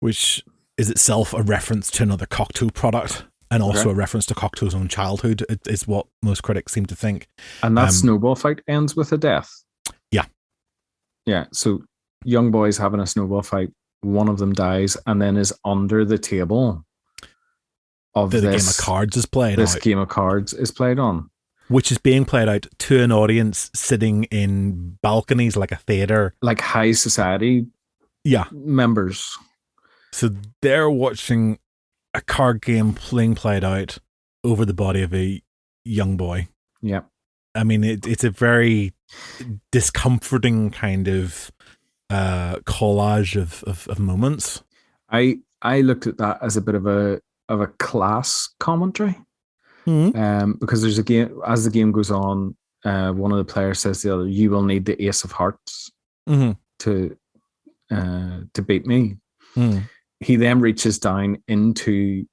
Speaker 1: which is itself a reference to another Cocteau product. And also a reference to Cocteau's own childhood, is what most critics seem to think.
Speaker 2: And that snowball fight ends with a death.
Speaker 1: Yeah.
Speaker 2: Yeah. So young boys having a snowball fight, one of them dies and then is under the table of
Speaker 1: the game of cards is played
Speaker 2: This
Speaker 1: out.
Speaker 2: game of cards is played on.
Speaker 1: Which is being played out to an audience sitting in balconies like a theatre.
Speaker 2: Like high society members.
Speaker 1: So they're watching a card game being played out over the body of a young boy.
Speaker 2: Yeah.
Speaker 1: I mean, it's a very discomforting kind of collage of moments.
Speaker 2: I looked at that as a bit of a class commentary. Because there's a game, as the game goes on, one of the players says to the other, "You will need the ace of hearts to beat me." He then reaches down into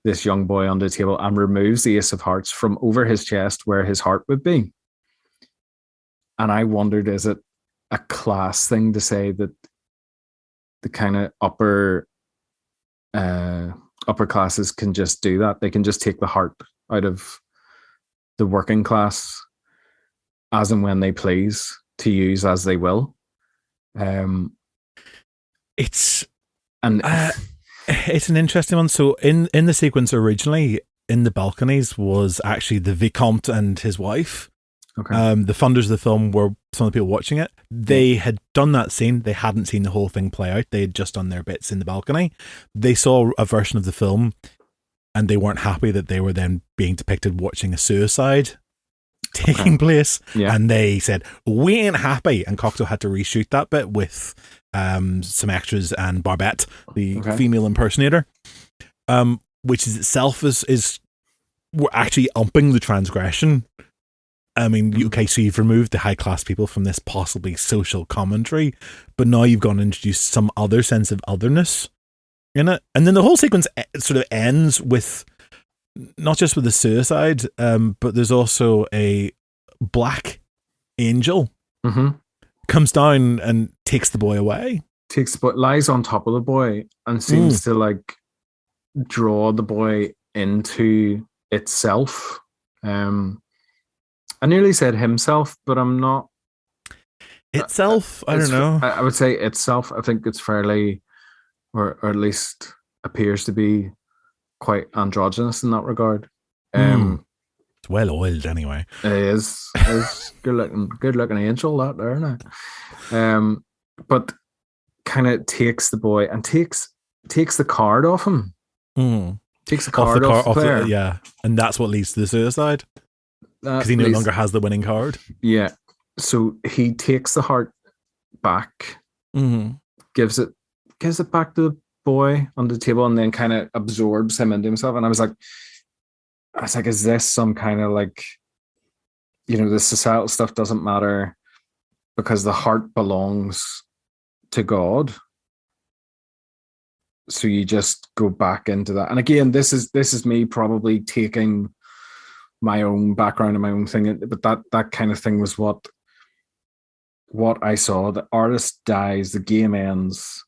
Speaker 2: this young boy on the table and removes the ace of hearts from over his chest where his heart would be. And I wondered, is it a class thing to say that the kind of upper classes can just do that? They can just take the heart out of the working class as and when they please to use as they will.
Speaker 1: It's an interesting one. So in the sequence originally, in the balconies was actually the Vicomte and his wife. Okay. The funders of the film were some of the people watching it. They had done that scene. They hadn't seen the whole thing play out. They had just done their bits in the balcony. They saw a version of the film and they weren't happy that they were then being depicted watching a suicide taking place. Yeah. And they said, "We ain't happy." And Cocteau had to reshoot that bit with some extras and Barbette, the female impersonator, which is itself is we're actually upping the transgression. I mean, okay, so you've removed the high class people from this possibly social commentary, but now you've gone and introduced some other sense of otherness in it. And then the whole sequence sort of ends with not just with the suicide, but there's also a black angel comes down and takes the boy away.
Speaker 2: Lies on top of the boy and seems to like draw the boy into itself. I nearly said himself, but I'm not.
Speaker 1: Itself? I don't know.
Speaker 2: I would say itself. I think it's fairly, or at least appears to be quite androgynous in that regard.
Speaker 1: It's well oiled anyway.
Speaker 2: It is. It's good looking angel that there now. But kind of takes the boy and takes the card off him. Takes the card off the player.
Speaker 1: And that's what leads to the suicide. Because he no longer has the winning card.
Speaker 2: Yeah. So he takes the heart back, gives it back to the boy on the table, and then kind of absorbs him into himself. And I was like, is this some kind of like, the societal stuff doesn't matter because the heart belongs to God. So you just go back into that. And again, this is me probably taking my own background and my own thing, but that kind of thing was what I saw. The artist dies, the game ends,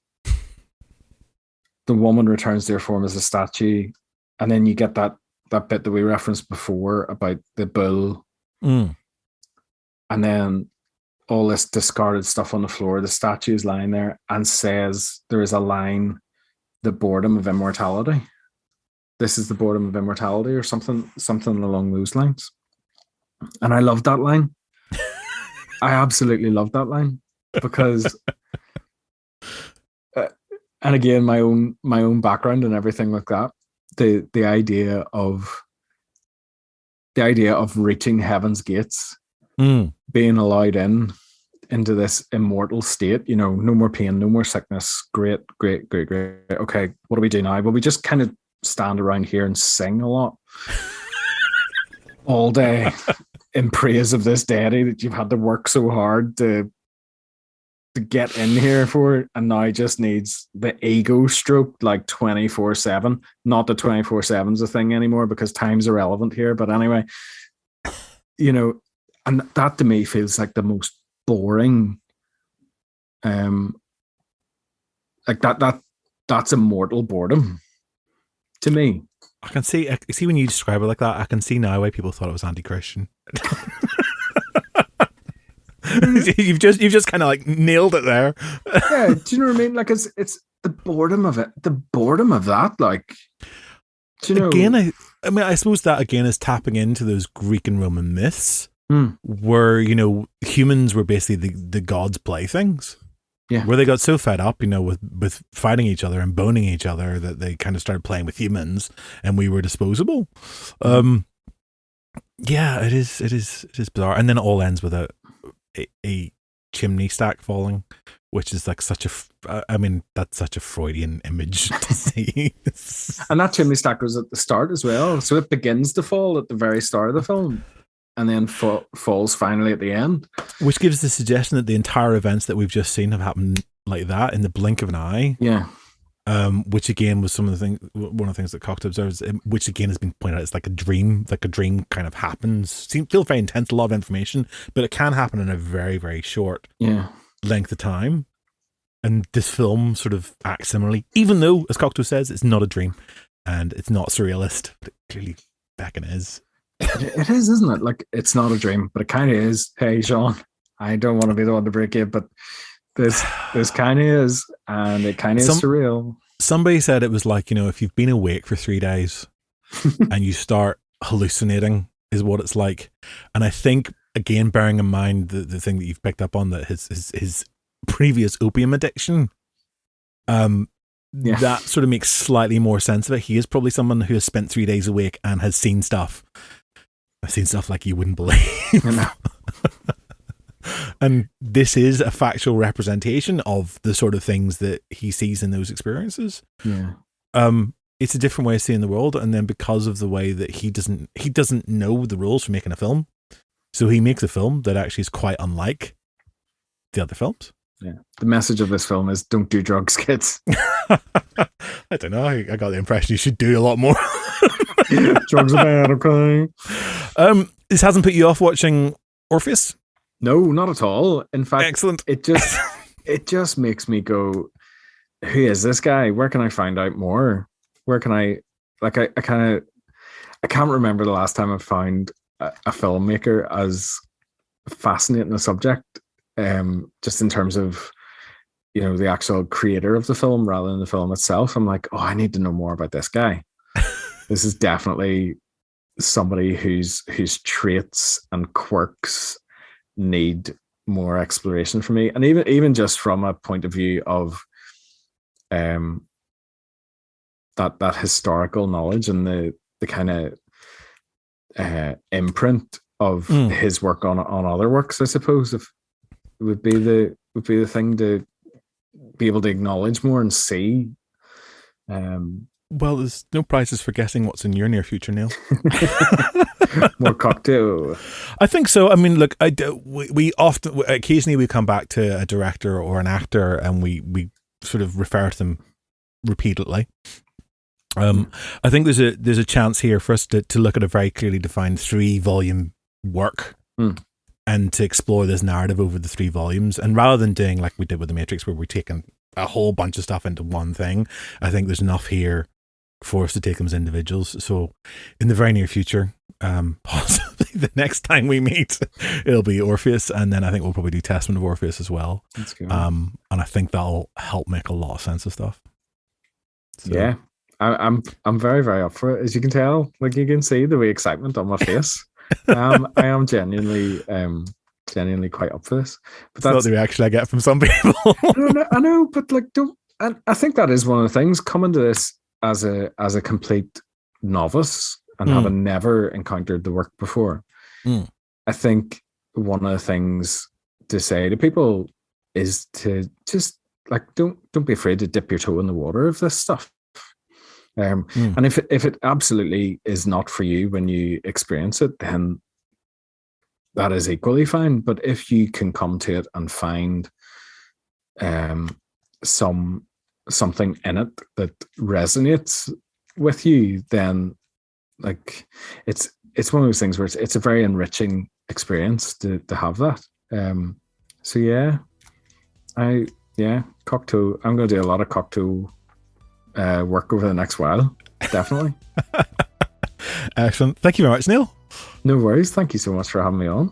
Speaker 2: the woman returns to her form as a statue, and then you get that bit that we referenced before about the bull, and then all this discarded stuff on the floor. The statue is lying there and says, there is a line, the boredom of immortality. This is the boredom of immortality, or something along those lines. And I love that line. I absolutely love that line, because and again, my own background and everything like that, the idea of reaching heaven's gates, being allowed into this immortal state, no more pain, no more sickness. Great. Okay, what do we do now? Well, we just kind of stand around here and sing a lot all day in praise of this deity that you've had to work so hard to get in here for, and now just needs the ego stroke like 24/7. Not that 24/7 is a thing anymore, because time's irrelevant here, but anyway, and that to me feels like the most boring, like that's immortal boredom to me.
Speaker 1: I can see when you describe it like that, I can see now why people thought it was anti-Christian. You've just kind of like nailed it there.
Speaker 2: Yeah, do you know what I mean? Like it's the boredom of it, the boredom of that. Like, do you know?
Speaker 1: Again, I suppose that again is tapping into those Greek and Roman myths, where humans were basically the gods' playthings.
Speaker 2: Yeah,
Speaker 1: where they got so fed up, with fighting each other and boning each other, that they kind of started playing with humans, and we were disposable. Yeah, it is bizarre, and then it all ends with a chimney stack falling, which is like that's such a Freudian image to see.
Speaker 2: And that chimney stack was at the start as well, so it begins to fall at the very start of the film, and then falls finally at the end,
Speaker 1: which gives the suggestion that the entire events that we've just seen have happened like that in the blink of an eye.
Speaker 2: Yeah.
Speaker 1: Which again was one of the things that Cocteau observes, which again has been pointed out, it's like a dream kind of happens. Feels very intense, a lot of information, but it can happen in a very, very short length of time. And this film sort of acts similarly, even though, as Cocteau says, it's not a dream and it's not surrealist, but clearly Beckon is.
Speaker 2: It is, isn't it? Like, it's not a dream, but it kind of is. Hey, Jean, I don't want to be the one to break it, but this kind of is, and it kind of is surreal.
Speaker 1: Somebody said it was like, if you've been awake for 3 days and you start hallucinating is what it's like. And I think, again, bearing in mind the thing that you've picked up on, that his previous opium addiction, that sort of makes slightly more sense of it. He is probably someone who has spent 3 days awake and has seen stuff. I've seen stuff like you wouldn't believe. And this is a factual representation of the sort of things that he sees in those experiences.
Speaker 2: Yeah.
Speaker 1: It's a different way of seeing the world, and then because of the way that he doesn't know the rules for making a film, so he makes a film that actually is quite unlike the other films.
Speaker 2: Yeah. The message of this film is don't do drugs, kids.
Speaker 1: I don't know. I got the impression you should do a lot more.
Speaker 2: Drugs are bad, okay?
Speaker 1: This hasn't put you off watching Orpheus?
Speaker 2: No, not at all. In fact,
Speaker 1: excellent.
Speaker 2: It just makes me go, who is this guy? Where can I find out more? Where can I can't remember the last time I found a filmmaker as fascinating a subject, just in terms of, the actual creator of the film rather than the film itself. I'm like, I need to know more about this guy. This is definitely somebody whose traits and quirks need more exploration for me, and even just from a point of view of that historical knowledge and the kind of imprint of his work on other works, I suppose, if it would be the thing to be able to acknowledge more and see.
Speaker 1: Well, there's no prizes for guessing what's in your near future, Neil.
Speaker 2: More Cocteau.
Speaker 1: I think so. I mean, look, we often, occasionally we come back to a director or an actor and we sort of refer to them repeatedly. I think there's a chance here for us to look at a very clearly defined 3-volume work and to explore this narrative over the 3 volumes. And rather than doing like we did with The Matrix, where we're taking a whole bunch of stuff into one thing. I think there's enough here for us to take them as individuals. So in the very near future, possibly the next time we meet, it'll be Orpheus, and then I think we'll probably do Testament of Orpheus as well.
Speaker 2: That's good.
Speaker 1: And I think that'll help make a lot of sense of stuff. So.
Speaker 2: Yeah, I'm very, very up for it. As you can tell, like you can see the way excitement on my face. I am genuinely quite up for this. But that's
Speaker 1: not the reaction I get from some people.
Speaker 2: I know, but like, and I think that is one of the things coming to this as a complete novice and having never encountered the work before. I think one of the things to say to people is to just like don't be afraid to dip your toe in the water of this stuff. And if it absolutely is not for you when you experience it, then that is equally fine. But if you can come to it and find something in it that resonates with you, then like it's one of those things where it's a very enriching experience to have that. So yeah, Cocteau. I'm going to do a lot of Cocteau work over the next while, definitely.
Speaker 1: Excellent. Thank you very much, Neil.
Speaker 2: No worries. Thank you so much for having me on.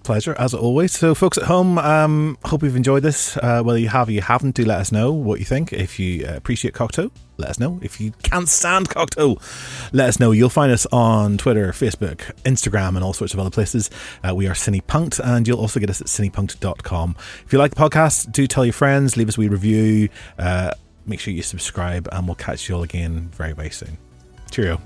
Speaker 1: Pleasure, as always. So folks at home, hope you've enjoyed this. Whether you have or you haven't, do let us know what you think. If you appreciate Cocteau, let us know. If you can't stand Cocteau, let us know. You'll find us on Twitter, Facebook, Instagram, and all sorts of other places. We are CinePunked, and you'll also get us at cinepunked.com. If you like the podcast, do tell your friends, leave us a wee review, make sure you subscribe, and we'll catch you all again very, very soon. Cheerio.